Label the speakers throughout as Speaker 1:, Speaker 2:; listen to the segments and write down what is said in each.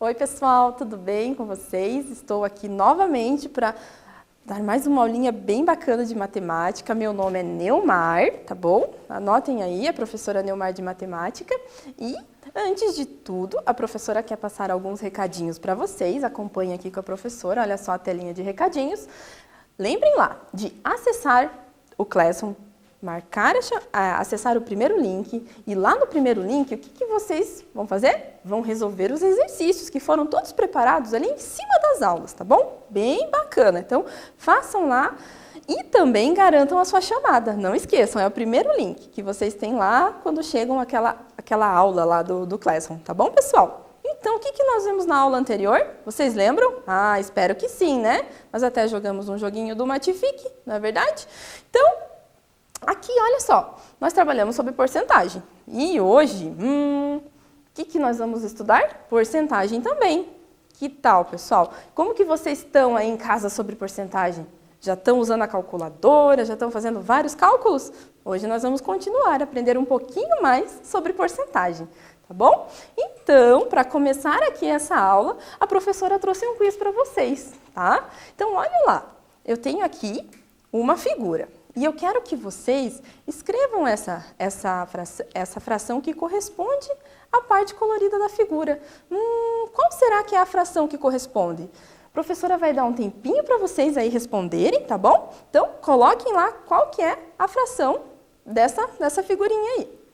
Speaker 1: Oi pessoal, tudo bem com vocês? Estou aqui novamente para dar mais uma aulinha bem bacana de matemática. Meu nome é Neumar, tá bom? Anotem aí, a professora Neumar de Matemática. E, antes de tudo, a professora quer passar alguns recadinhos para vocês. Acompanhem aqui com a professora, olha só a telinha de recadinhos. Lembrem lá de acessar o Classroom, acessar o primeiro link, e lá no primeiro link, o que vocês vão fazer? Vão resolver os exercícios que foram todos preparados ali em cima das aulas, tá bom? Bem bacana. Então, façam lá e também garantam a sua chamada. Não esqueçam, é o primeiro link que vocês têm lá quando chegam aquela aula lá do Classroom, tá bom, pessoal? Então, o que nós vimos na aula anterior? Vocês lembram? Ah, espero que sim, né? Nós até jogamos um joguinho do Matifique, não é verdade? Então, aqui, olha só, nós trabalhamos sobre porcentagem. E hoje, o que nós vamos estudar? Porcentagem também. Que tal, pessoal? Como que vocês estão aí em casa sobre porcentagem? Já estão usando a calculadora? Já estão fazendo vários cálculos? Hoje nós vamos continuar a aprender um pouquinho mais sobre porcentagem, tá bom? Então, para começar aqui essa aula, a professora trouxe um quiz para vocês, tá? Então, olha lá, eu tenho aqui uma figura. E eu quero que vocês escrevam essa fração que corresponde à parte colorida da figura. Qual será que é a fração que corresponde? A professora vai dar um tempinho para vocês aí responderem, tá bom? Então, coloquem lá qual que é a fração dessa figurinha aí.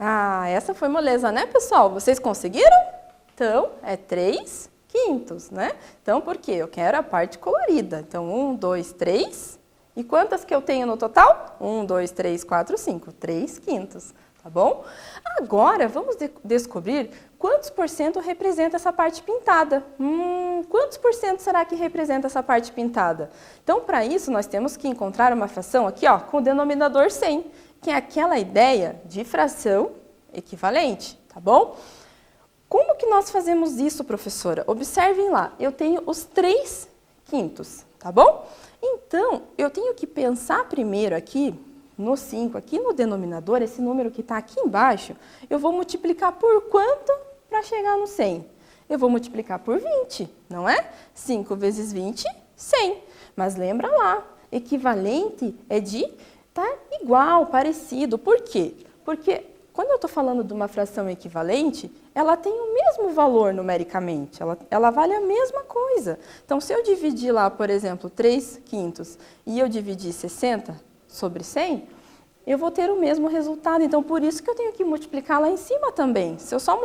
Speaker 1: Ah, essa foi moleza, né, pessoal? Vocês conseguiram? Então, é 3/5, né? Então, por quê? Eu quero a parte colorida. Então, 1, 2, 3. E quantas que eu tenho no total? 1, 2, 3, 4, 5. 3/5, tá bom? Agora, vamos descobrir quantos por cento representa essa parte pintada. Quantos por cento será que representa essa parte pintada? Então, para isso, nós temos que encontrar uma fração aqui, ó, com o denominador 100. Que é aquela ideia de fração equivalente, tá bom? Como que nós fazemos isso, professora? Observem lá, eu tenho os 3/5, tá bom? Então, eu tenho que pensar primeiro aqui, no 5, aqui no denominador, esse número que está aqui embaixo, eu vou multiplicar por quanto para chegar no 100? Eu vou multiplicar por 20, não é? 5 vezes 20, 100. Mas lembra lá, equivalente é de tá igual, parecido. Por quê? Porque quando eu estou falando de uma fração equivalente, ela tem o mesmo valor numericamente, ela vale a mesma coisa. Então, se eu dividir lá, por exemplo, 3/5 e eu dividir 60 sobre 100, eu vou ter o mesmo resultado. Então, por isso que eu tenho que multiplicar lá em cima também. Se eu só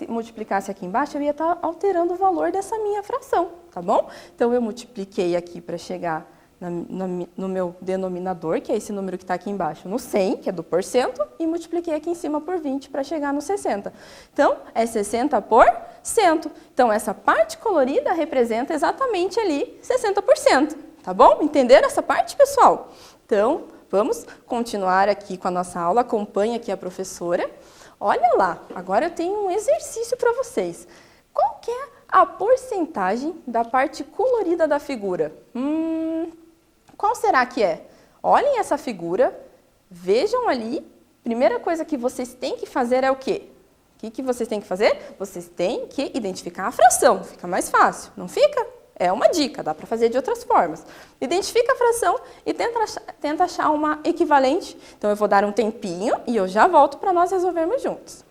Speaker 1: multiplicasse aqui embaixo, eu ia estar alterando o valor dessa minha fração, tá bom? Então, eu multipliquei aqui para chegar no meu denominador, que é esse número que está aqui embaixo, no 100, que é do porcento, e multipliquei aqui em cima por 20 para chegar no 60. Então, é 60%. Então, essa parte colorida representa exatamente ali 60%, tá bom? Entenderam essa parte, pessoal? Então, vamos continuar aqui com a nossa aula, acompanhe aqui a professora. Olha lá, agora eu tenho um exercício para vocês. Qual que é a porcentagem da parte colorida da figura? Qual será que é? Olhem essa figura, vejam ali. Primeira coisa que vocês têm que fazer é o quê? O que vocês têm que fazer? Vocês têm que identificar a fração, fica mais fácil, não fica? É uma dica, dá para fazer de outras formas. Identifica a fração e tenta achar uma equivalente. Então, eu vou dar um tempinho e eu já volto para nós resolvermos juntos.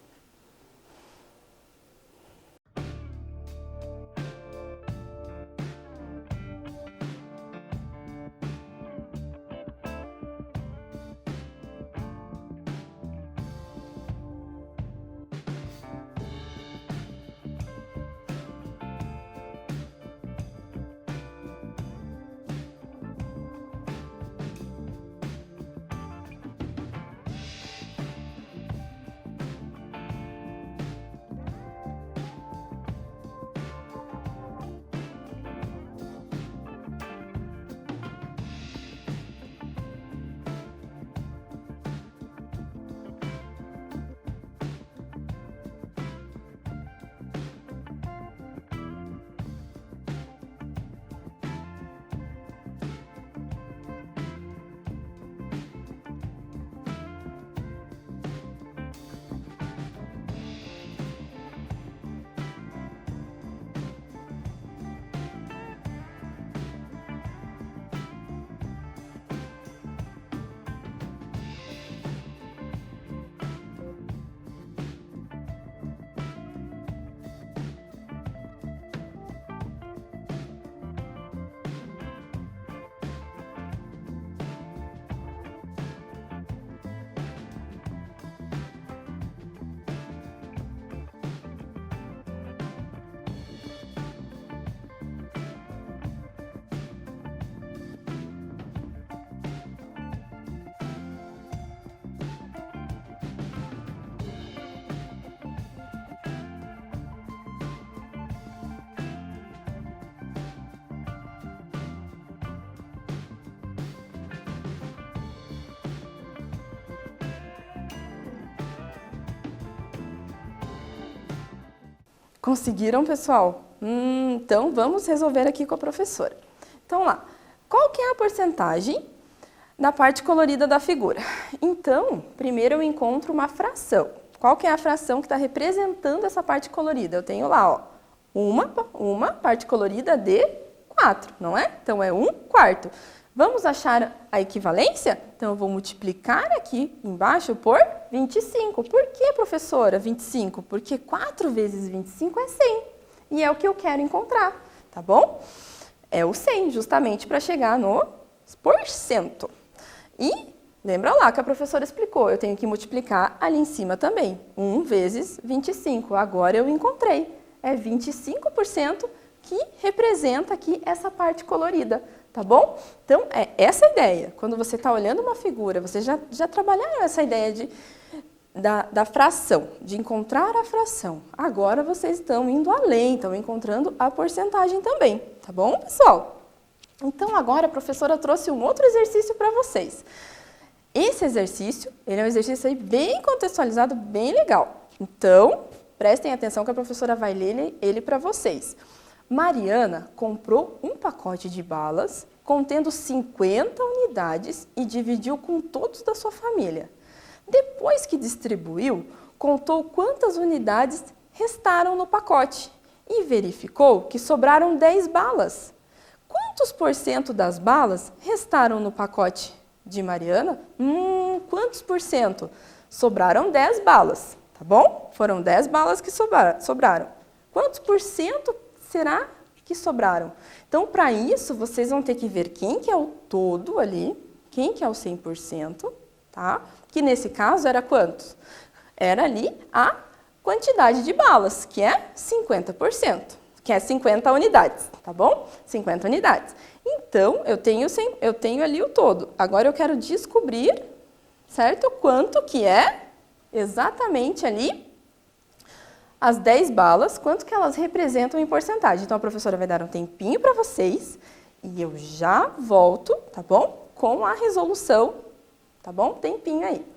Speaker 1: Conseguiram, pessoal? Então, vamos resolver aqui com a professora. Então, lá, qual que é a porcentagem da parte colorida da figura? Então, primeiro eu encontro uma fração. Qual que é a fração que está representando essa parte colorida? Eu tenho lá, ó, uma parte colorida de 4, não é? Então, é 1/4. Vamos achar a equivalência? Então, eu vou multiplicar aqui embaixo por 25. Por que, professora, 25? Porque 4 vezes 25 é 100. E é o que eu quero encontrar, tá bom? É o 100, justamente para chegar no porcento. E lembra lá que a professora explicou, eu tenho que multiplicar ali em cima também. 1 vezes 25. Agora eu encontrei. É 25% que representa aqui essa parte colorida. Tá bom? Então, é essa a ideia. Quando você está olhando uma figura, você já trabalharam essa ideia da fração, de encontrar a fração. Agora, vocês estão indo além, estão encontrando a porcentagem também. Tá bom, pessoal? Então, agora a professora trouxe um outro exercício para vocês. Esse exercício, ele é um exercício aí bem contextualizado, bem legal. Então, prestem atenção que a professora vai ler ele para vocês. Mariana comprou um pacote de balas contendo 50 unidades e dividiu com todos da sua família. Depois que distribuiu, contou quantas unidades restaram no pacote e verificou que sobraram 10 balas. Quantos % das balas restaram no pacote de Mariana? Quantos por cento? Sobraram 10 balas, tá bom? Foram 10 balas que sobraram. Quantos por cento será que sobraram? Então, para isso, vocês vão ter que ver quem que é o todo ali, quem que é o 100%, tá? que nesse caso era quanto? Era ali a quantidade de balas, que é 50%, que é 50 unidades, tá bom? 50 unidades. Então, eu tenho ali o todo. Agora eu quero descobrir, certo? Quanto que é exatamente ali as 10 balas, quanto que elas representam em porcentagem. Então, a professora vai dar um tempinho para vocês e eu já volto, tá bom? Com a resolução, tá bom? Tempinho aí.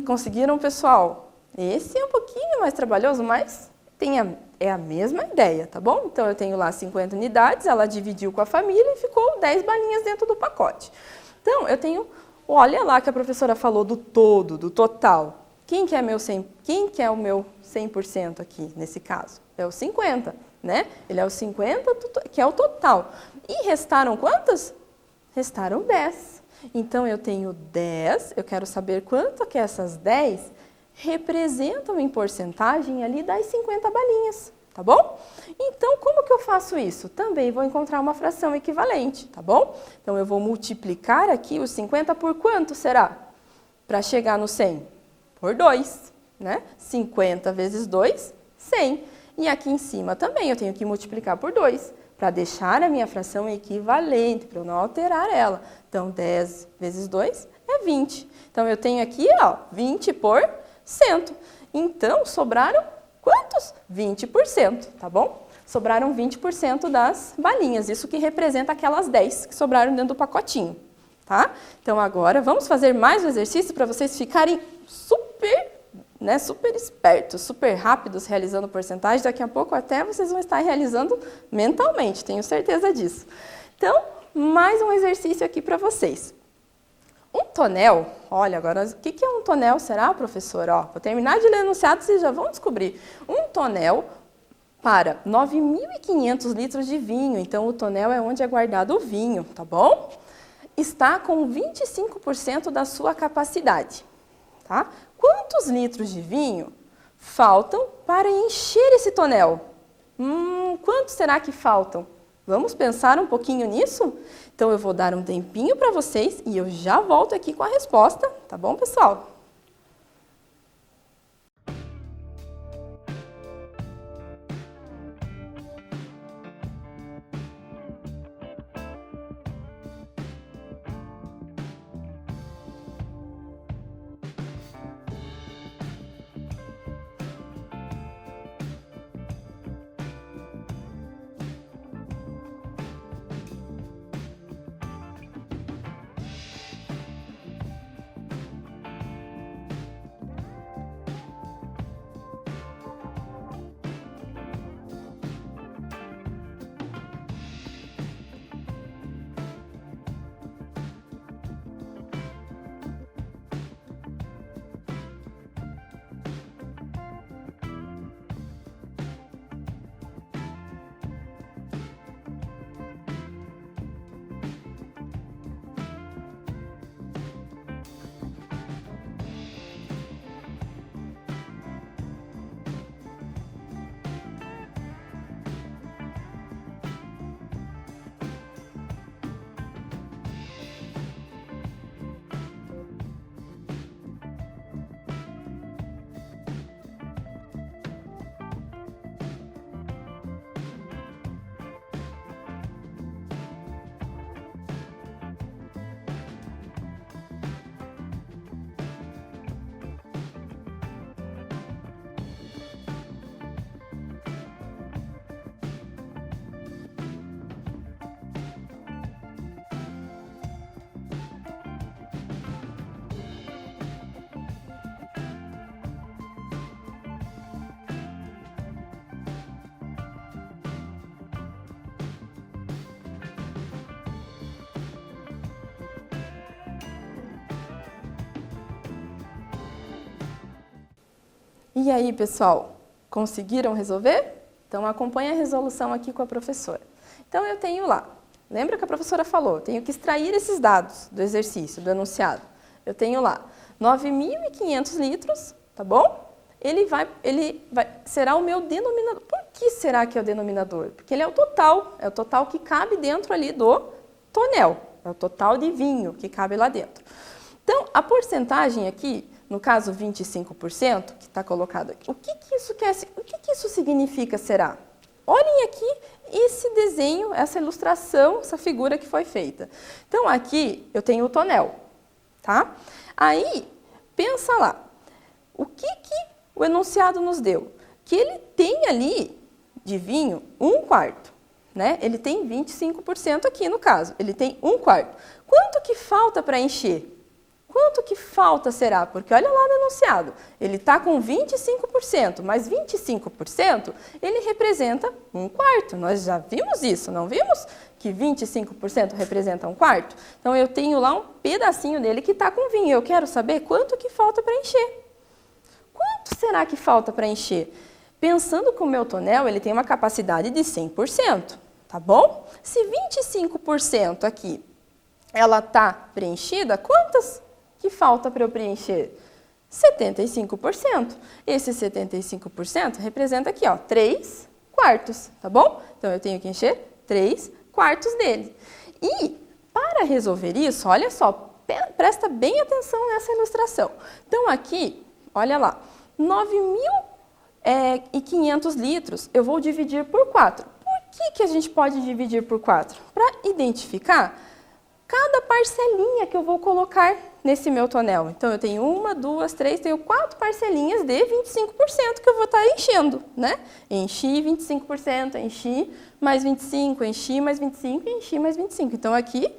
Speaker 1: Conseguiram, pessoal? Esse é um pouquinho mais trabalhoso, mas é a mesma ideia, tá bom? Então, eu tenho lá 50 unidades, ela dividiu com a família e ficou 10 balinhas dentro do pacote. Então, eu tenho, olha lá que a professora falou do todo, do total. Quem que é o meu 100% aqui, nesse caso? É o 50, né? Ele é o 50, que é o total. E restaram quantas? Restaram 10. Então, eu tenho 10, eu quero saber quanto que essas 10 representam em porcentagem ali das 50 balinhas, tá bom? Então, como que eu faço isso? Também vou encontrar uma fração equivalente, tá bom? Então, eu vou multiplicar aqui os 50 por quanto será? Para chegar no 100? Por 2, né? 50 vezes 2, 100. E aqui em cima também eu tenho que multiplicar por 2. Para deixar a minha fração equivalente, para eu não alterar ela. Então, 10 vezes 2 é 20. Então, eu tenho aqui, ó, 20%. Então, sobraram quantos? 20%, tá bom? Sobraram 20% das balinhas. Isso que representa aquelas 10 que sobraram dentro do pacotinho, tá? Então, agora, vamos fazer mais um exercício para vocês ficarem super espertos, super rápidos realizando porcentagem. Daqui a pouco até vocês vão estar realizando mentalmente, tenho certeza disso. Então, mais um exercício aqui para vocês. Um tonel, olha, agora o que é um tonel, será, professora? Ó, vou terminar de ler o enunciado, vocês já vão descobrir. Um tonel para 9.500 litros de vinho, então o tonel é onde é guardado o vinho, tá bom? Está com 25% da sua capacidade, tá? Quantos litros de vinho faltam para encher esse tonel? Quantos será que faltam? Vamos pensar um pouquinho nisso? Então, eu vou dar um tempinho para vocês e eu já volto aqui com a resposta, tá bom, pessoal? E aí, pessoal, conseguiram resolver? Então, acompanhe a resolução aqui com a professora. Então, eu tenho lá, lembra que a professora falou, eu tenho que extrair esses dados do exercício, do enunciado. Eu tenho lá 9.500 litros, tá bom? Será o meu denominador. Por que será que é o denominador? Porque ele é o total que cabe dentro ali do tonel, é o total de vinho que cabe lá dentro. Então, a porcentagem aqui, no caso 25%, que está colocado aqui, o que isso significa, será? Olhem aqui esse desenho, essa ilustração, essa figura que foi feita. Então, aqui eu tenho o tonel, tá? Aí, pensa lá, o que o enunciado nos deu? Que ele tem ali de vinho 1/4, né? Ele tem 25% aqui no caso, ele tem 1/4. Quanto que falta para encher? Quanto que falta será? Porque olha lá no enunciado, ele está com 25%, mas 25% ele representa 1/4. Nós já vimos isso, não vimos? Que 25% representa 1/4? Então, eu tenho lá um pedacinho dele que está com vinho. Eu quero saber quanto que falta para encher. Quanto será que falta para encher? Pensando que o meu tonel ele tem uma capacidade de 100%, tá bom? Se 25% aqui ela está preenchida, quantas que falta para eu preencher? 75%. Esse 75% representa aqui, ó, 3/4, tá bom? Então, eu tenho que encher 3/4 dele. E, para resolver isso, olha só, presta bem atenção nessa ilustração. Então, aqui, olha lá, 9.500 litros eu vou dividir por 4. Por que a gente pode dividir por 4? Para identificar cada parcelinha que eu vou colocar nesse meu tonel. Então, eu tenho 1, 2, 3, tenho 4 parcelinhas de 25% que eu vou estar enchendo, né? Enchi 25%, enchi mais 25%, enchi mais 25%, enchi mais 25%. Então, aqui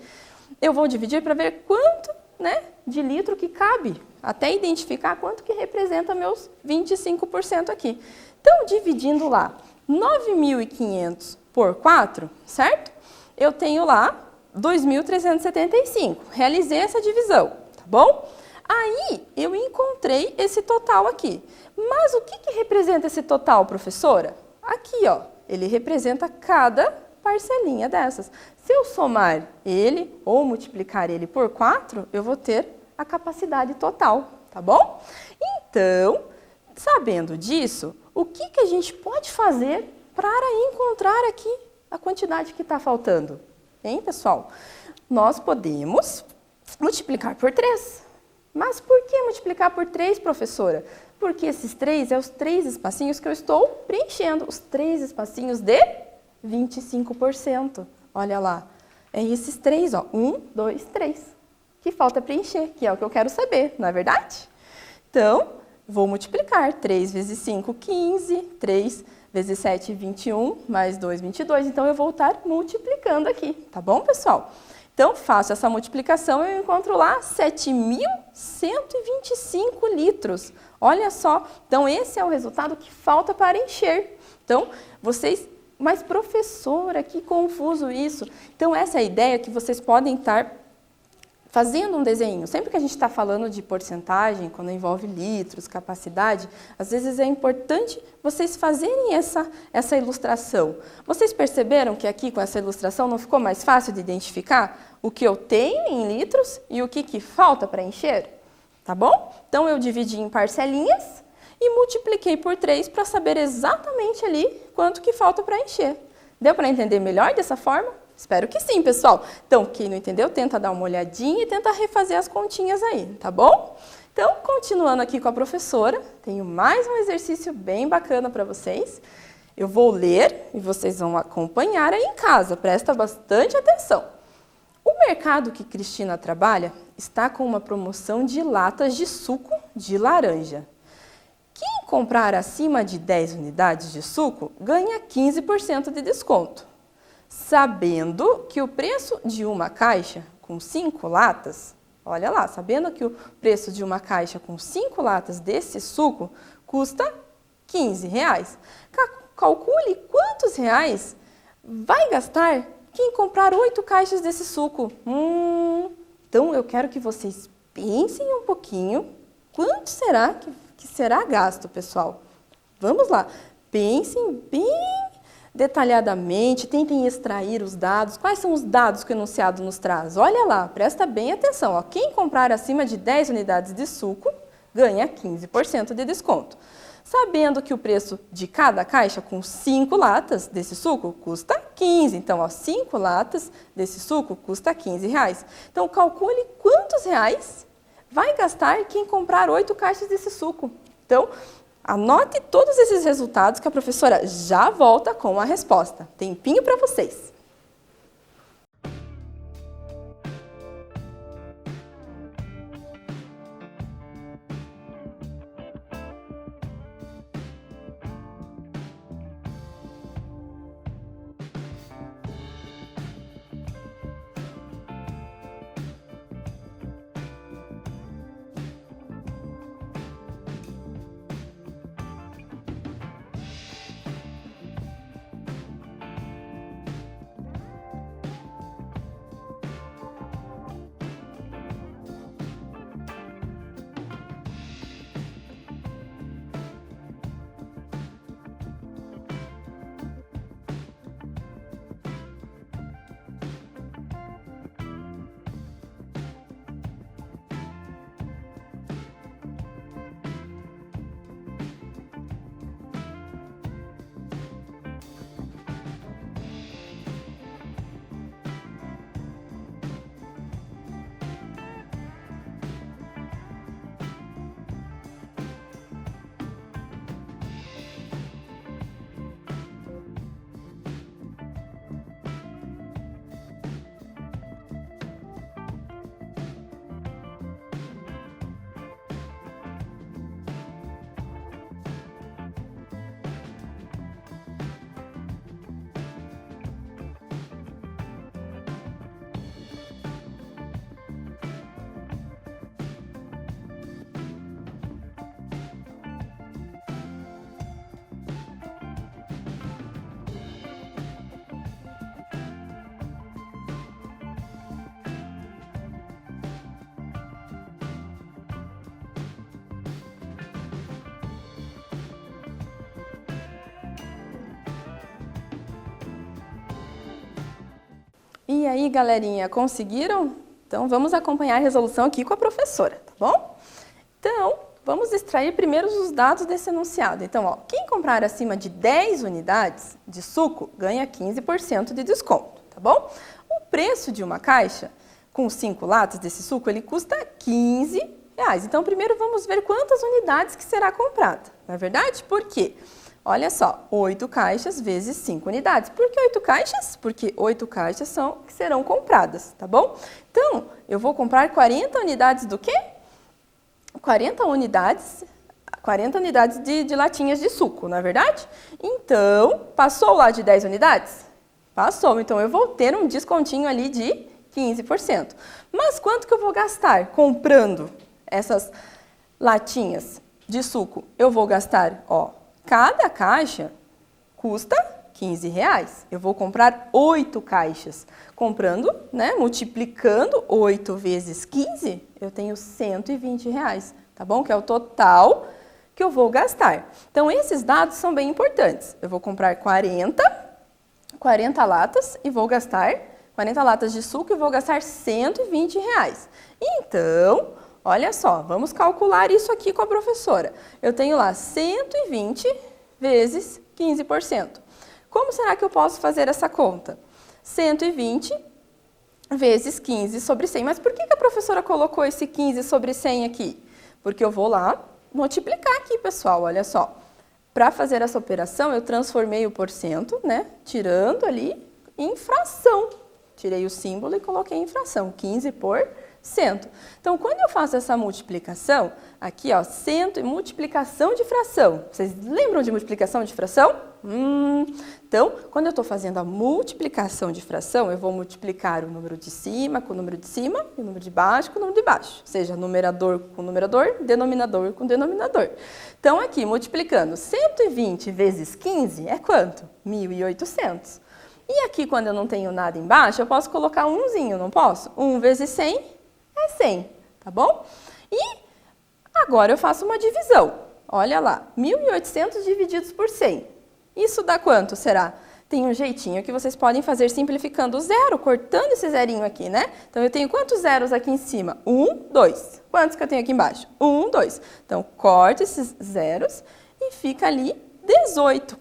Speaker 1: eu vou dividir para ver quanto, né, de litro que cabe, até identificar quanto que representa meus 25% aqui. Então, dividindo lá 9.500 por 4, certo? Eu tenho lá 2.375. Realizei essa divisão, tá bom? Aí, eu encontrei esse total aqui. Mas o que representa esse total, professora? Aqui, ó, ele representa cada parcelinha dessas. Se eu somar ele ou multiplicar ele por 4, eu vou ter a capacidade total, tá bom? Então, sabendo disso, o que a gente pode fazer para encontrar aqui a quantidade que está faltando? Hein, pessoal? Nós podemos multiplicar por 3. Mas por que multiplicar por 3, professora? Porque esses 3 é os 3 espacinhos que eu estou preenchendo. Os 3 espacinhos de 25%. Olha lá. É esses 3, ó. 1, 2, 3. Que falta preencher, que é o que eu quero saber, não é verdade? Então, vou multiplicar. 3 vezes 5, 15. 3 vezes 7, 21, mais 2, 22. Então, eu vou estar multiplicando aqui, tá bom, pessoal? Então, faço essa multiplicação e eu encontro lá 7.125 litros. Olha só, então esse é o resultado que falta para encher. Então, vocês... Mas, professora, que confuso isso. Então, essa é a ideia que vocês podem estar fazendo um desenho. Sempre que a gente está falando de porcentagem, quando envolve litros, capacidade, às vezes é importante vocês fazerem essa ilustração. Vocês perceberam que aqui com essa ilustração não ficou mais fácil de identificar o que eu tenho em litros e o que falta para encher? Tá bom? Então, eu dividi em parcelinhas e multipliquei por 3 para saber exatamente ali quanto que falta para encher. Deu para entender melhor dessa forma? Espero que sim, pessoal. Então, quem não entendeu, tenta dar uma olhadinha e tenta refazer as continhas aí, tá bom? Então, continuando aqui com a professora, tenho mais um exercício bem bacana para vocês. Eu vou ler e vocês vão acompanhar aí em casa, presta bastante atenção. O mercado que Cristina trabalha está com uma promoção de latas de suco de laranja. Quem comprar acima de 10 unidades de suco ganha 15% de desconto. Sabendo que o preço de uma caixa com 5 latas, olha lá, sabendo que o preço de uma caixa com 5 latas desse suco custa R$15. Calcule quantos reais vai gastar quem comprar 8 caixas desse suco. Então, eu quero que vocês pensem um pouquinho quanto será que será gasto, pessoal? Vamos lá, pensem bem detalhadamente, tentem extrair os dados. Quais são os dados que o enunciado nos traz? Olha lá, presta bem atenção. Ó. Quem comprar acima de 10 unidades de suco ganha 15% de desconto. Sabendo que o preço de cada caixa com 5 latas desse suco custa 15. Então, ó, 5 latas desse suco custa R$15. Então, calcule quantos reais vai gastar quem comprar 8 caixas desse suco. Então, anote todos esses resultados que a professora já volta com a resposta. Tempinho para vocês. E aí, galerinha, conseguiram? Então, vamos acompanhar a resolução aqui com a professora, tá bom? Então, vamos extrair primeiro os dados desse enunciado. Então, ó, quem comprar acima de 10 unidades de suco ganha 15% de desconto, tá bom? O preço de uma caixa com 5 latas desse suco, ele custa R$15. Então, primeiro vamos ver quantas unidades que será comprada, não é verdade? Por quê? Olha só, 8 caixas vezes 5 unidades. Por que 8 caixas? Porque 8 caixas são que serão compradas, tá bom? Então, eu vou comprar 40 unidades do quê? 40 unidades de latinhas de suco, não é verdade? Então, passou lá de 10 unidades? Passou, então eu vou ter um descontinho ali de 15%. Mas quanto que eu vou gastar comprando essas latinhas de suco? Eu vou gastar, ó, cada caixa custa R$15. Eu vou comprar 8 caixas. Comprando, né, multiplicando 8 vezes 15, eu tenho R$120, tá bom? Que é o total que eu vou gastar. Então, esses dados são bem importantes. Eu vou comprar 40 latas e vou gastar 40 latas de suco e vou gastar R$120. Então, olha só, vamos calcular isso aqui com a professora. Eu tenho lá 120 vezes 15%. Como será que eu posso fazer essa conta? 120 vezes 15 sobre 100. Mas por que a professora colocou esse 15 sobre 100 aqui? Porque eu vou lá multiplicar aqui, pessoal, olha só. Para fazer essa operação, eu transformei o porcento, né, tirando ali em fração. Tirei o símbolo e coloquei em fração, 15%. Então, quando eu faço essa multiplicação, aqui, ó, multiplicação de fração. Vocês lembram de multiplicação de fração? Então, quando eu estou fazendo a multiplicação de fração, eu vou multiplicar o número de cima com o número de cima e o número de baixo com o número de baixo. Ou seja, numerador com numerador, denominador com denominador. Então, aqui, multiplicando 120 vezes 15 é quanto? 1.800. E aqui, quando eu não tenho nada embaixo, eu posso colocar umzinho, não posso? 1 vezes 100 é 100, tá bom? E agora eu faço uma divisão. Olha lá, 1.800 divididos por 100. Isso dá quanto, será? Tem um jeitinho que vocês podem fazer simplificando o zero, cortando esse zerinho aqui, né? Então, eu tenho quantos zeros aqui em cima? 1, 2. Quantos que eu tenho aqui embaixo? 1, 2. Então, corto esses zeros e fica ali 18.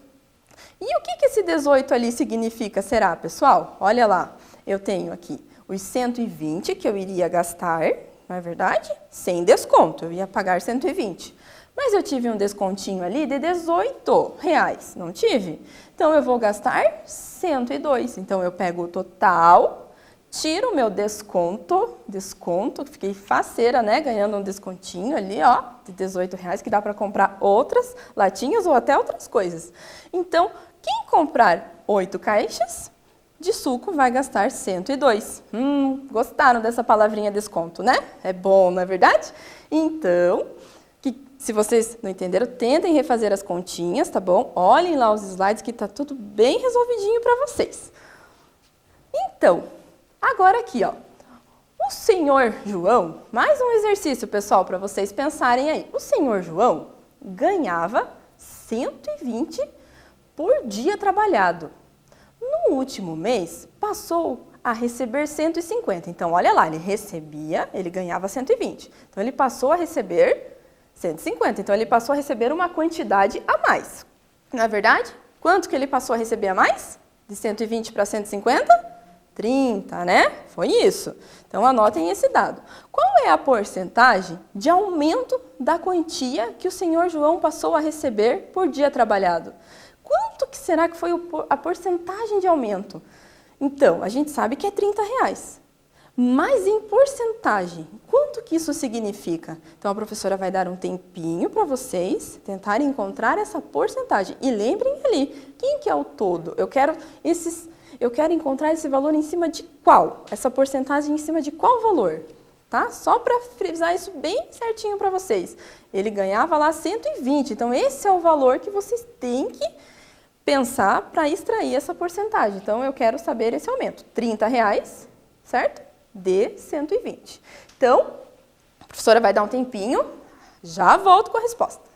Speaker 1: E o que esse 18 ali significa, será, pessoal? Olha lá, eu tenho aqui os 120 que eu iria gastar, não é verdade? Sem desconto, eu ia pagar 120. Mas eu tive um descontinho ali de R$18, não tive? Então, eu vou gastar 102. Então, eu pego o total, tiro o meu desconto, fiquei faceira, né? Ganhando um descontinho ali, ó, de R$18, que dá para comprar outras latinhas ou até outras coisas. Então, quem comprar 8 caixas de suco vai gastar 102. Gostaram dessa palavrinha desconto, né? É bom, não é verdade? Então, se vocês não entenderam, tentem refazer as continhas, tá bom? Olhem lá os slides que tá tudo bem resolvidinho para vocês. Então, agora aqui, ó. O senhor João, mais um exercício, pessoal, para vocês pensarem aí. O senhor João ganhava 120 por dia trabalhado. No último mês, passou a receber 150. Então, olha lá, ele ganhava 120. Então, ele passou a receber 150. Então, ele passou a receber uma quantidade a mais. Não é verdade? Quanto que ele passou a receber a mais? De 120 para 150? 30, né? Foi isso. Então, anotem esse dado. Qual é a porcentagem de aumento da quantia que o senhor João passou a receber por dia trabalhado? Quanto que será que foi a porcentagem de aumento? Então, a gente sabe que é R$30. Mas em porcentagem, quanto que isso significa? Então, a professora vai dar um tempinho para vocês tentarem encontrar essa porcentagem. E lembrem ali, quem que é o todo? Eu quero encontrar esse valor em cima de qual? Essa porcentagem em cima de qual valor? Tá? Só para frisar isso bem certinho para vocês. Ele ganhava lá 120, então esse é o valor que vocês têm que pensar para extrair essa porcentagem. Então, eu quero saber esse aumento. R$30, certo? De 120. Então, a professora vai dar um tempinho, já volto com a resposta.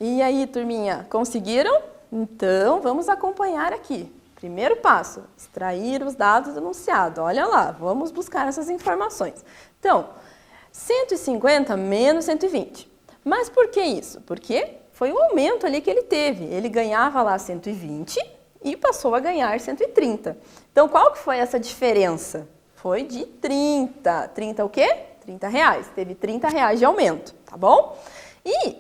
Speaker 1: E aí, turminha, conseguiram? Então, vamos acompanhar aqui. Primeiro passo, extrair os dados do enunciado. Olha lá, vamos buscar essas informações. Então, 150 menos 120. Mas por que isso? Porque foi o aumento ali que ele teve. Ele ganhava lá 120 e passou a ganhar 130. Então, qual que foi essa diferença? Foi de 30. 30 o quê? R$30. Teve R$30 de aumento, tá bom? E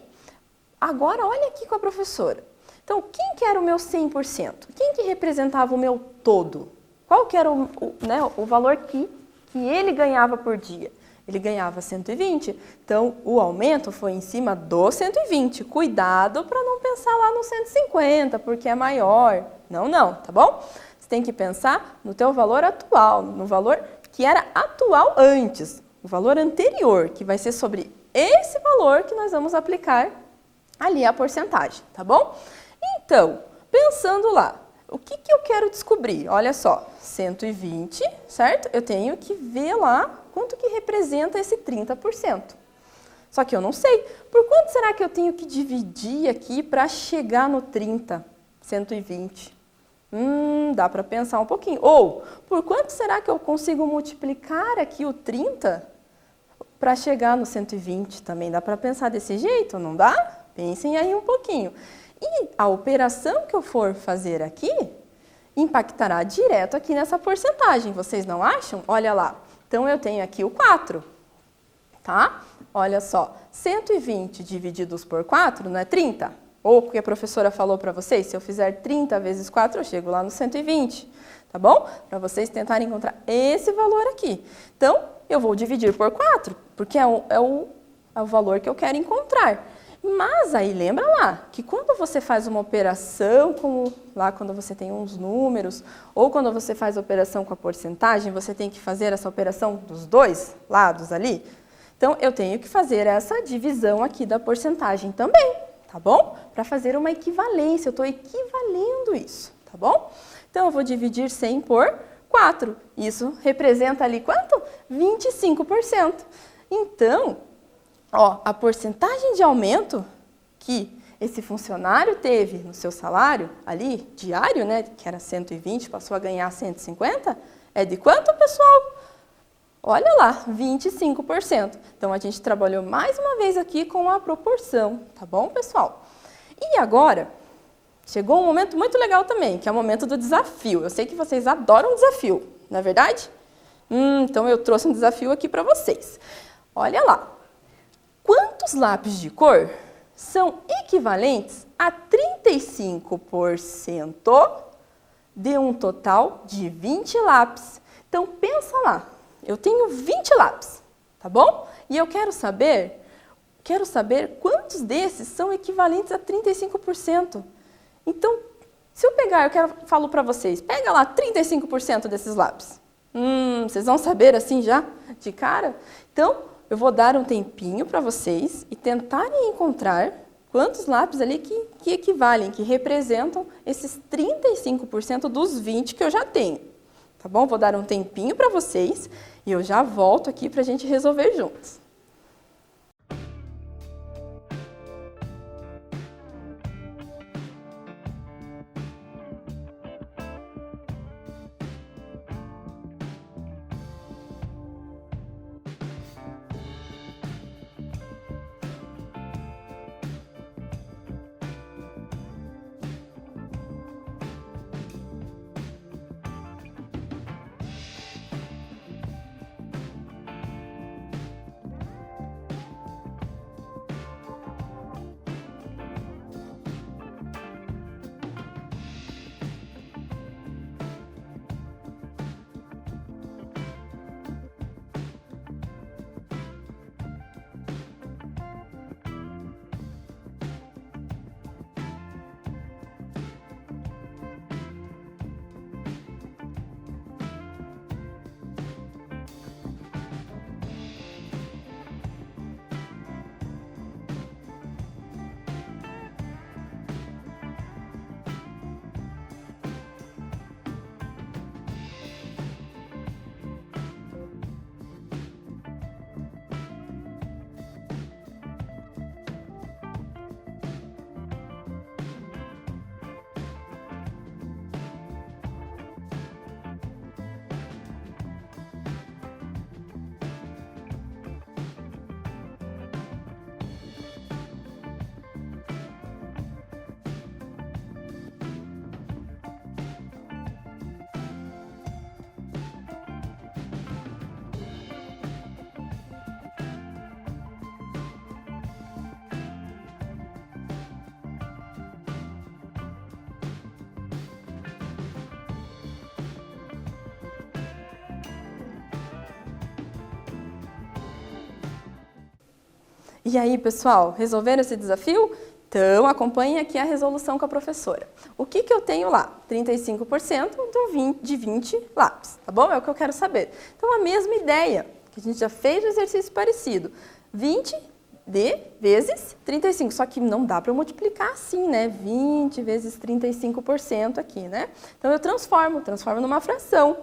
Speaker 1: agora olha aqui com a professora. Então, quem que era o meu 100%? Quem que representava o meu todo? Qual que era o valor que ele ganhava por dia? Ele ganhava 120, então o aumento foi em cima do 120. Cuidado para não pensar lá no 150, porque é maior. Não, tá bom? Você tem que pensar no teu valor atual, no valor que era atual antes, o valor anterior, que vai ser sobre esse valor que nós vamos aplicar ali a porcentagem, tá bom? Então, pensando lá, o que eu quero descobrir? Olha só, 120, certo? Eu tenho que ver lá quanto que representa esse 30%. Só que eu não sei. Por quanto será que eu tenho que dividir aqui para chegar no 30, 120? Dá para pensar um pouquinho. Ou, por quanto será que eu consigo multiplicar aqui o 30 para chegar no 120? Também dá para pensar desse jeito, não dá? Pensem aí um pouquinho. E a operação que eu for fazer aqui impactará direto aqui nessa porcentagem, vocês não acham? Olha lá, então eu tenho aqui o 4, tá? Olha só, 120 divididos por 4 não é 30? Ou o que a professora falou para vocês, se eu fizer 30 vezes 4, eu chego lá no 120, tá bom? Para vocês tentarem encontrar esse valor aqui. Então, eu vou dividir por 4, porque é o valor que eu quero encontrar. Mas aí lembra lá, que quando você faz uma operação, como lá quando você tem uns números, ou quando você faz a operação com a porcentagem, você tem que fazer essa operação dos dois lados ali. Então, eu tenho que fazer essa divisão aqui da porcentagem também, tá bom? Para fazer uma equivalência, eu estou equivalendo isso, tá bom? Então, eu vou dividir 100 por 4. Isso representa ali quanto? 25%. Então, ó, a porcentagem de aumento que esse funcionário teve no seu salário ali, diário, né, que era 120, passou a ganhar 150, é de quanto, pessoal? Olha lá, 25%. Então, a gente trabalhou mais uma vez aqui com a proporção, tá bom, pessoal? E agora, chegou um momento muito legal também, que é o momento do desafio. Eu sei que vocês adoram desafio, não é verdade? Então, eu trouxe um desafio aqui para vocês. Olha lá. Quantos lápis de cor são equivalentes a 35% de um total de 20 lápis? Então, pensa lá, eu tenho 20 lápis, tá bom? E eu quero saber quantos desses são equivalentes a 35%. Então, se eu pegar, falo para vocês, pega lá 35% desses lápis. Vocês vão saber assim já, de cara? Então, eu vou dar um tempinho para vocês e tentarem encontrar quantos lápis ali que equivalem, que representam esses 35% dos 20 que eu já tenho. Tá bom? Vou dar um tempinho para vocês e eu já volto aqui para a gente resolver juntos. E aí, pessoal, resolveram esse desafio? Então, acompanhem aqui a resolução com a professora. O que eu tenho lá? 35% de 20 lápis, tá bom? É o que eu quero saber. Então, a mesma ideia, que a gente já fez um exercício parecido. 20 vezes 35, só que não dá para eu multiplicar assim, né? 20 vezes 35% aqui, né? Então, eu transformo numa fração.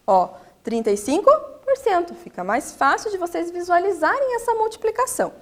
Speaker 1: Ó, 35%, fica mais fácil de vocês visualizarem essa multiplicação.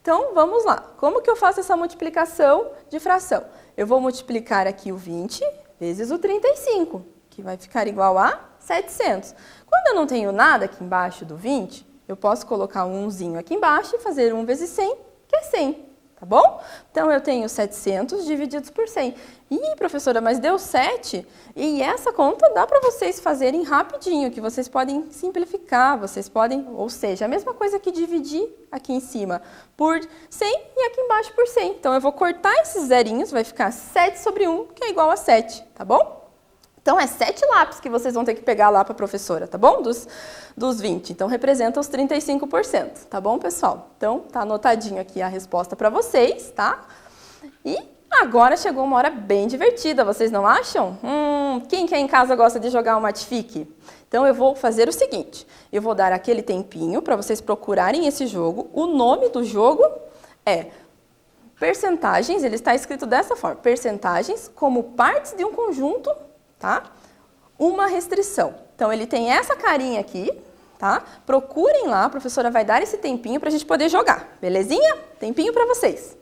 Speaker 1: Então, vamos lá. Como que eu faço essa multiplicação de fração? Eu vou multiplicar aqui o 20 vezes o 35, que vai ficar igual a 700. Quando eu não tenho nada aqui embaixo do 20, eu posso colocar um 1zinho aqui embaixo e fazer 1 vezes 100, que é 100, tá bom? Então, eu tenho 700 divididos por 100. Ih, professora, mas deu 7? E essa conta dá para vocês fazerem rapidinho, que vocês podem simplificar, vocês podem, ou seja, a mesma coisa que dividir aqui em cima por 100 e aqui embaixo por 100. Então, eu vou cortar esses zerinhos, vai ficar 7 sobre 1, que é igual a 7, tá bom? Então, é 7 lápis que vocês vão ter que pegar lá para a professora, tá bom? Dos 20. Então, representa os 35%, tá bom, pessoal? Então, tá anotadinho aqui a resposta para vocês, tá? E agora chegou uma hora bem divertida, vocês não acham? Quem que aí em casa gosta de jogar o Mate-Fique? Então, eu vou fazer o seguinte, eu vou dar aquele tempinho para vocês procurarem esse jogo. O nome do jogo é percentagens, ele está escrito dessa forma, percentagens como partes de um conjunto, tá? Uma restrição. Então, ele tem essa carinha aqui, tá? Procurem lá, a professora vai dar esse tempinho para a gente poder jogar, belezinha? Tempinho para vocês.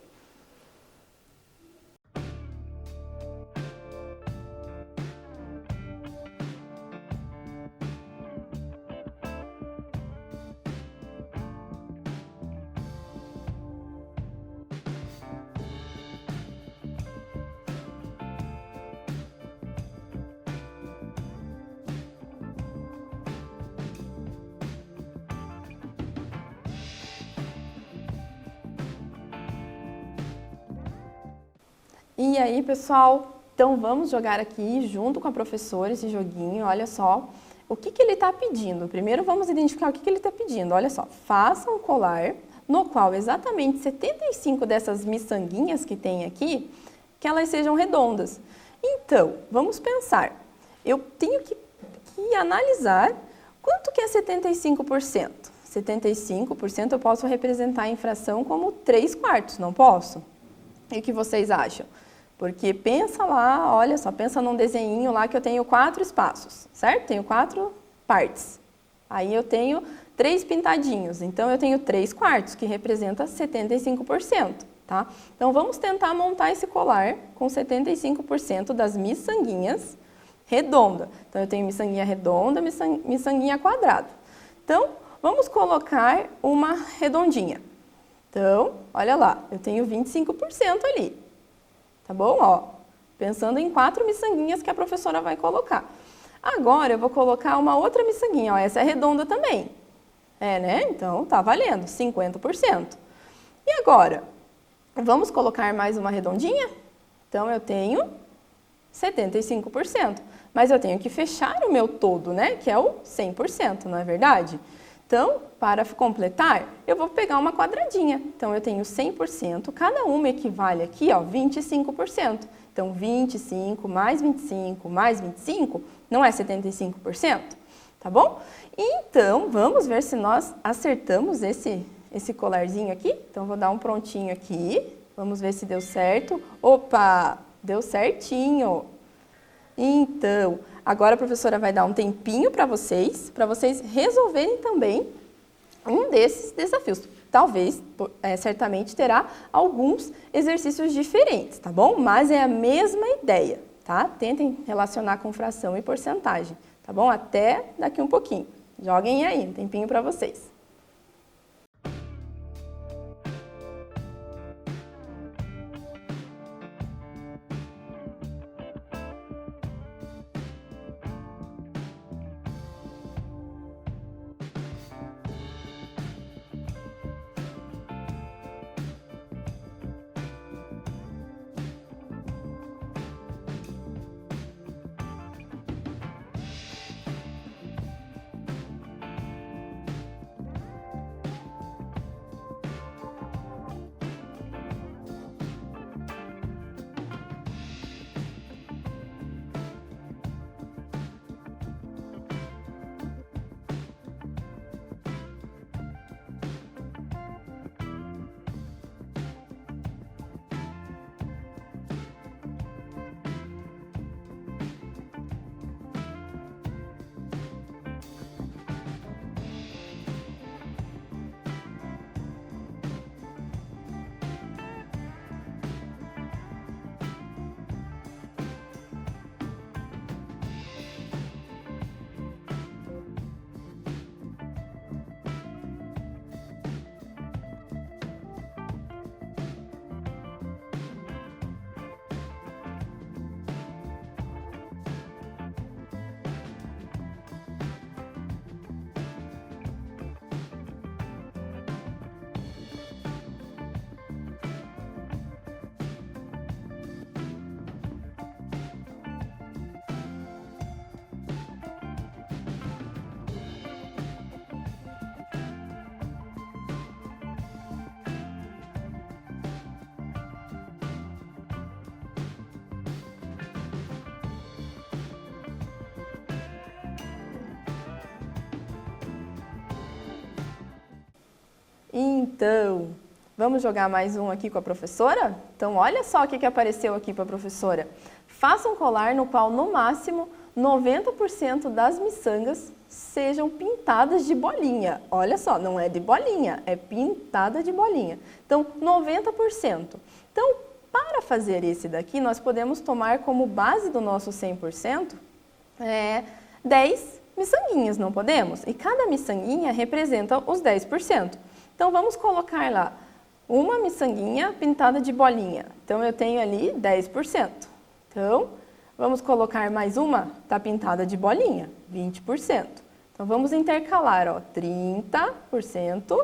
Speaker 1: E aí, pessoal, então vamos jogar aqui junto com a professora esse joguinho, olha só. O que ele está pedindo? Primeiro vamos identificar o que ele está pedindo, olha só. Faça um colar no qual exatamente 75 dessas miçanguinhas que tem aqui, que elas sejam redondas. Então, vamos pensar. Eu tenho que analisar quanto que é 75%. 75% eu posso representar em fração como 3/4, não posso? E o que vocês acham? Porque pensa lá, olha só, pensa num desenhinho lá que eu tenho 4 espaços, certo? Tenho 4 partes. Aí eu tenho 3 pintadinhos, então eu tenho 3/4, que representa 75%, tá? Então vamos tentar montar esse colar com 75% das miçanguinhas redonda. Então eu tenho miçanguinha redonda, miçanguinha quadrada. Então vamos colocar uma redondinha. Então, olha lá, eu tenho 25% ali, tá bom? Ó, pensando em 4 miçanguinhas que a professora vai colocar. Agora, eu vou colocar uma outra miçanguinha, ó, essa é redonda também. É, né? Então, tá valendo, 50%. E agora, vamos colocar mais uma redondinha? Então, eu tenho 75%. Mas eu tenho que fechar o meu todo, né? Que é o 100%, não é verdade? Então, para completar, eu vou pegar uma quadradinha. Então, eu tenho 100%, cada uma equivale aqui, ó, 25%. Então, 25 mais 25 mais 25 não é 75%, tá bom? Então, vamos ver se nós acertamos esse colarzinho aqui. Então, vou dar um prontinho aqui. Vamos ver se deu certo. Opa, deu certinho. Então, agora a professora vai dar um tempinho para vocês resolverem também um desses desafios. Talvez, certamente terá alguns exercícios diferentes, tá bom? Mas é a mesma ideia, tá? Tentem relacionar com fração e porcentagem, tá bom? Até daqui um pouquinho. Joguem aí, um tempinho para vocês. Então, vamos jogar mais um aqui com a professora? Então, olha só o que apareceu aqui para a professora. Faça um colar no qual, no máximo, 90% das miçangas sejam pintadas de bolinha. Olha só, não é de bolinha, é pintada de bolinha. Então, 90%. Então, para fazer esse daqui, nós podemos tomar como base do nosso 100% 10 miçanguinhas, não podemos? E cada miçanguinha representa os 10%. Então, vamos colocar lá uma miçanguinha pintada de bolinha. Então, eu tenho ali 10%. Então, vamos colocar mais uma, está pintada de bolinha, 20%. Então, vamos intercalar, ó, 30%,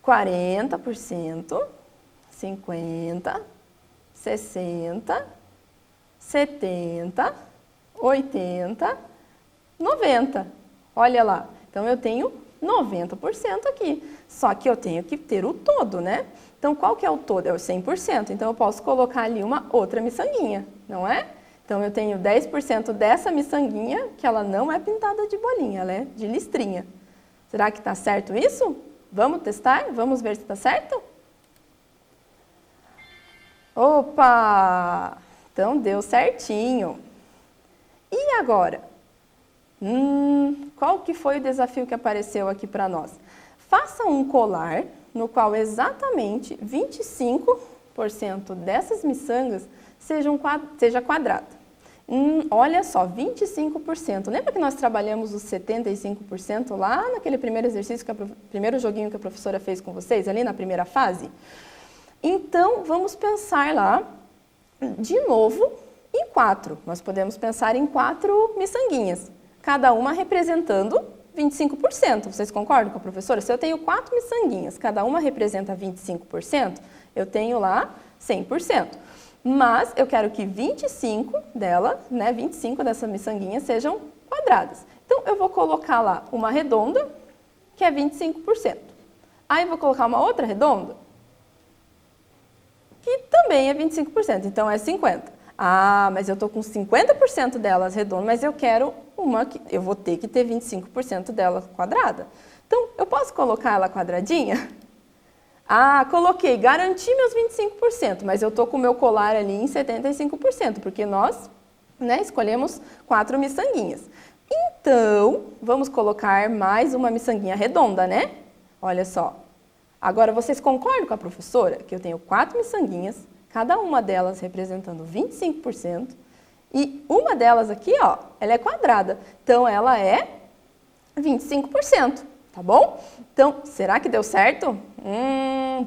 Speaker 1: 40%, 50%, 60%, 70%, 80%, 90%. Olha lá, então eu tenho 90% aqui, só que eu tenho que ter o todo, né? Então, qual que é o todo? É o 100%, então eu posso colocar ali uma outra miçanguinha, não é? Então, eu tenho 10% dessa miçanguinha, que ela não é pintada de bolinha, ela é de listrinha. Será que está certo isso? Vamos testar? Vamos ver se está certo? Opa! Então, deu certinho. E agora? Qual que foi o desafio que apareceu aqui para nós? Faça um colar no qual exatamente 25% dessas miçangas seja quadrada. Olha só, 25%. Lembra que nós trabalhamos os 75% lá naquele primeiro exercício, primeiro joguinho que a professora fez com vocês, ali na primeira fase? Então, vamos pensar lá, de novo, em 4. Nós podemos pensar em 4 miçanguinhas, cada uma representando 25%. Vocês concordam com a professora? Se eu tenho 4 miçanguinhas, cada uma representa 25%, eu tenho lá 100%. Mas eu quero que 25 dela, 25 dessas miçanguinhas sejam quadradas. Então, eu vou colocar lá uma redonda, que é 25%. Aí, vou colocar uma outra redonda, que também é 25%, então é 50%. Ah, mas eu estou com 50% delas redondas, mas eu quero uma que eu vou ter que ter 25% dela quadrada. Então, eu posso colocar ela quadradinha? Ah, coloquei, garanti meus 25%, mas eu estou com o meu colar ali em 75%, porque nós escolhemos 4 miçanguinhas. Então, vamos colocar mais uma miçanguinha redonda, né? Olha só. Agora, vocês concordam com a professora que eu tenho 4 miçanguinhas, cada uma delas representando 25%, e uma delas aqui, ó, ela é quadrada, então ela é 25%, tá bom? Então, será que deu certo?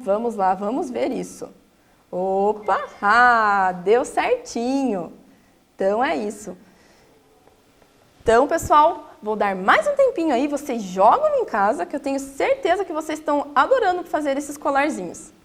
Speaker 1: Vamos lá, vamos ver isso. Opa, deu certinho. Então, é isso. Então, pessoal, vou dar mais um tempinho aí, vocês jogam em casa, que eu tenho certeza que vocês estão adorando fazer esses colarzinhos.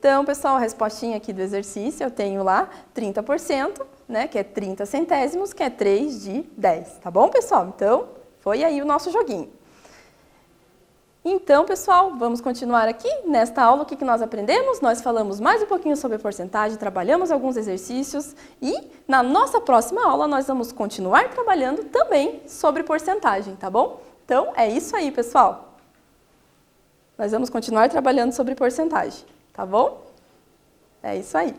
Speaker 1: Então, pessoal, a respostinha aqui do exercício, eu tenho lá 30%, né, que é 30 centésimos, que é 3 de 10, tá bom, pessoal? Então, foi aí o nosso joguinho. Então, pessoal, vamos continuar aqui. Nesta aula, o que nós aprendemos? Nós falamos mais um pouquinho sobre porcentagem, trabalhamos alguns exercícios e na nossa próxima aula nós vamos continuar trabalhando também sobre porcentagem, tá bom? Então, é isso aí, pessoal. Nós vamos continuar trabalhando sobre porcentagem, tá bom? É isso aí.